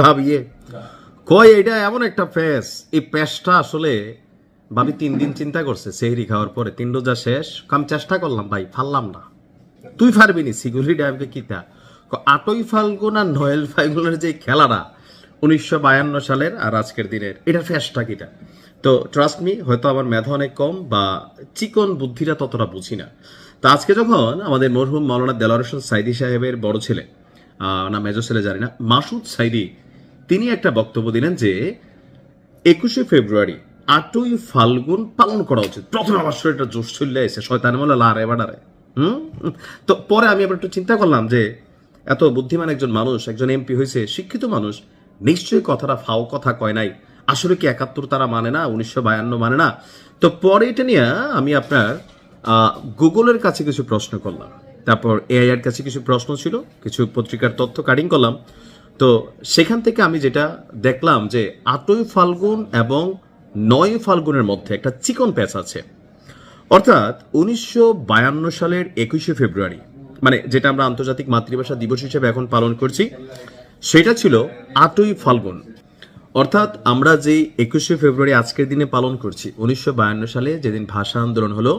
ভাবিয়ে কয় এটা এমন একটা ফেস, এই পেশটা আসলে ভাবি 3 দিন চিন্তা করছে সেহরি খাওয়ার পরে, 3 রোজা শেষ, আমি চেষ্টা করলাম ভাই, ফাললাম না। তুই পারবি নি সিগুলি ডাইভকে কিতা 8ই ফাল্গুন আর 9 ফাল্গুনের যে খেলাটা 1952 সালের আর আজকের দিনের, এটার ফেসটা কিটা। তো ট্রাস্ট মি, হয়তো আমার মেধা অনেক কম বা চিকন বুদ্ধিটা ততটা বুঝি না। তো আজকে যখন আমাদের মরহুম মাওলানা দেলোয়ার হোসেন সাইদি সাহেবের বড় ছেলে, না মেজর ছেলে জানি না, মাসুদ সাইদি, তিনি একটা বক্তব্য দিলেন যে 21শে ফেব্রুয়ারি 8ই ফাল্গুন পালন করা উচিত। প্রথমে আমার শরীরটা জোশ চলে এসে শয়তান বলে লারে বাড়ারে। তো পরে আমি আবার একটু চিন্তা করলাম যে এত বুদ্ধিমান একজন মানুষ, একজন এমপি হয়েছে, শিক্ষিত মানুষ, নিশ্চয়ই কথাটা ফাও কথা কয় নাই। আসলে কি 71 তারা মানে না, 1952 মানে না? তো পরে এটা নিয়ে আমি আপনার গুগলের কাছে কিছু প্রশ্ন করলাম, তারপর এআই এর কাছে কিছু প্রশ্ন ছিল, কিছু পত্রিকার তথ্য কাটিং করলাম। তো সেখান থেকে আমি যেটা দেখলাম যে 8ই ফাল্গুন এবং 9 ফাল্গুনের মধ্যে একটা চিকন প্যাচ আছে। অর্থাৎ 1952 সালের 21শে ফেব্রুয়ারি, মানে যেটা আমরা আন্তর্জাতিক মাতৃভাষা দিবস হিসেবে এখন পালন করছি, সেটা ছিল 8ই ফাল্গুন। অর্থাৎ আমরা যে 21শে ফেব্রুয়ারি আজকের দিনে পালন করছি, 1952 সালে যেদিন ভাষা আন্দোলন হলো,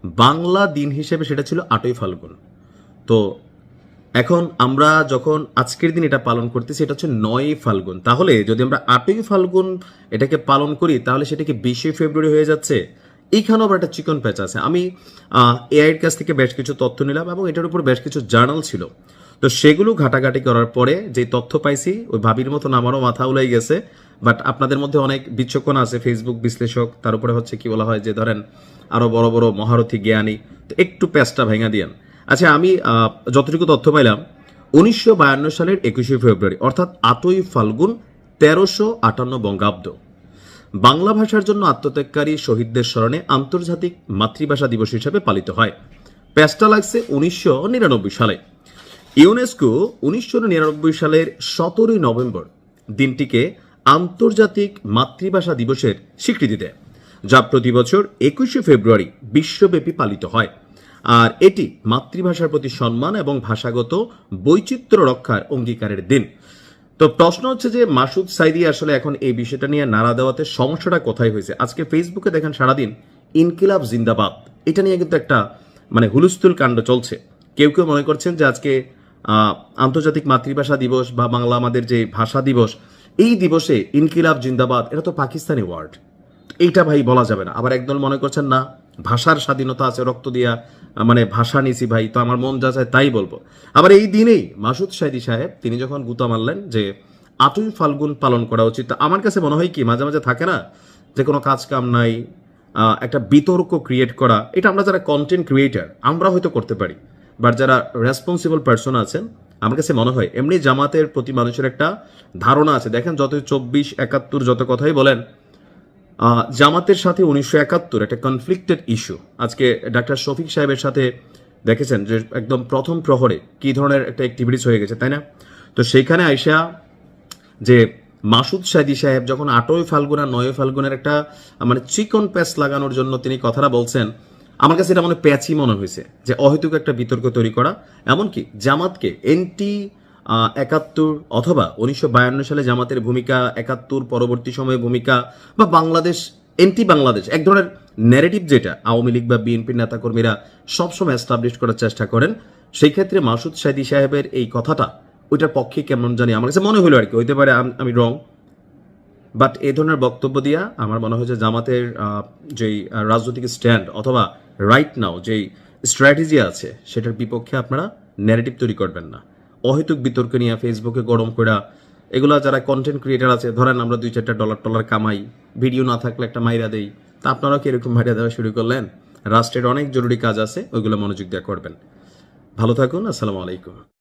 বাংলা দিন হিসেবে সেটা ছিল 8ই ফাল্গুন। তো এখন আমরা যখন আজকের দিন এটা পালন করতেছি, এটা হচ্ছে 9ই ফাল্গুন। তাহলে যদি আমরা 8ই ফাল্গুন এটাকে পালন করি, তাহলে সেটা কি 20শে ফেব্রুয়ারি হয়ে যাচ্ছে? এইখানেও আবার একটা চিকন প্যাচ আছে। আমি এআই এর কাছ থেকে বেশ কিছু তথ্য নিলাম এবং এটার উপর বেশ কিছু জার্নাল ছিল। তো সেগুলো ঘাটাঘাটি করার পরে যে তথ্য পাইছি, ওই ভাবির মতন আমারও মাথা উলাই গেছে। বাট আপনাদের মধ্যে অনেক বিচক্ষণ আছে, ফেসবুক বিশ্লেষক, তার উপরে হচ্ছে কি বলা হয় যে ধরেন আরো বড় বড় মহারথী জ্ঞানী, তো একটু প্যাচটা ভেঙে দিয়েন। আচ্ছা, আমি যতটুকু তথ্য পাইলাম, 1952 সালের 21শে ফেব্রুয়ারি অর্থাৎ 8ই ফাল্গুন 1358 বঙ্গাব্দ বাংলা ভাষার জন্য আত্মত্যাগকারী শহীদদের স্মরণে আন্তর্জাতিক মাতৃভাষা দিবস হিসেবে পালিত হয়। প্যাচটা লাগছে 1999 সালে। ইউনেস্কো 1999 সালের 17ই নভেম্বর দিনটিকে আন্তর্জাতিক মাতৃভাষা দিবসের স্বীকৃতি দেয়, যা প্রতি বছর 21শে ফেব্রুয়ারি বিশ্বব্যাপী পালিত হয়। আর এটি মাতৃভাষার প্রতি সম্মান এবং ভাষাগত বৈচিত্র্য রক্ষার অঙ্গীকারের দিন। তো প্রশ্ন হচ্ছে যে মাসুদ সাইদি আসলে এখন এই বিষয়টা নিয়ে নাড়া দেওয়াতে সমস্যাটা কোথায় হয়েছে? আজকে ফেসবুকে দেখেন সারাদিন ইনকিলাব জিন্দাবাদ, এটা নিয়ে কিন্তু একটা মানে হুলস্থুল কাণ্ড চলছে। কেউ কেউ মনে করছেন যে আজকে আন্তর্জাতিক মাতৃভাষা দিবস বা বাংলা আমাদের যে ভাষা দিবস, এই দিবসে ইনকিলাব জিন্দাবাদ, এটা তো পাকিস্তানি ওয়ার্ড, এইটা ভাই বলা যাবে না। আবার একদল মনে করছেন না, ভাষার স্বাধীনতা আছে, রক্ত দিয়া মানে ভাষা নিছি ভাই, তো আমার মন যা চায় তাই বলবো। আবার এই দিনেই মাসুদ সাইদি সাহেব তিনি যখন গুতা মারলেন যে 8ই ফাল্গুন পালন করা উচিত, আমার কাছে মনে হয় কি মাঝে মাঝে থাকে না যে কোনো কাজ কাম নাই, একটা বিতর্ক ক্রিয়েট করা, এটা আমরা যারা কন্টেন্ট ক্রিয়েটার আমরা হয়তো করতে পারি, বাট যারা রেসপন্সিবল পার্সন আছেন, আমার কাছে মনে হয় এমনি জামাতের প্রতি মানুষের একটা ধারণা আছে। দেখেন যত 24, 71 যত কথাই বলেন, জামাতের সাথে 1971 একটা কনফ্লিক্টেড ইস্যু। আজকে ডাক্তার শফিক সাহেবের সাথে দেখেছেন যে একদম প্রথম প্রহরে কি ধরনের একটা অ্যাক্টিভিটিস হয়ে গেছে, তাই না? তো সেইখানে আইসা যে মাসুদ সাইদি সাহেব যখন 8ই ফাল্গুন আর 9ই ফাল্গুনের একটা মানে চিকন প্যাচ লাগানোর জন্য তিনি কথাটা বলছেন, আমার কাছে এটা প্যাচই মনে হয়েছে যে অহেতুক একটা বিতর্ক তৈরি করা। এমনকি জামাতকে এনটি 71 অথবা 1952 সালে জামাতের ভূমিকা, 71 পরবর্তী সময়ে ভূমিকা, বা বাংলাদেশ এনটি বাংলাদেশ, এক ধরনের ন্যারেটিভ যেটা আওয়ামী লীগ বা বিএনপির নেতাকর্মীরা সবসময় এস্টাবলিশ করার চেষ্টা করেন, সেই ক্ষেত্রে মাসুদ সাইদি সাহেবের এই কথাটা ওইটার পক্ষে কেমন জানি আমার কাছে মনে হলো আর কি, হইতে পারে আমি রং। বাট এই ধরনের বক্তব্য দিয়া আমার মনে হয় যে জামাতের যেই রাজনৈতিক স্ট্যান্ড অথবা রাইট নাও যেই স্ট্র্যাটেজি আছে, সেটার বিপক্ষে আপনারা ন্যারেটিভ তৈরি করবেন না। অহেতুক বিতর্ক নিয়ে ফেসবুকে গরম করা, এগুলা যারা কন্টেন্ট ক্রিয়েটার আছে, ধরেন আমরা 2-4টা ডলার কামাই, ভিডিও না থাকলে একটা মাইরা দেই, তা আপনারাও কি এরকম মাইরা দেওয়া শুরু করলেন? রাষ্ট্রের অনেক জরুরি কাজ আছে, ওইগুলো মনোযোগ দিয়ে করবেন। ভালো থাকুন, আসসালামু আলাইকুম।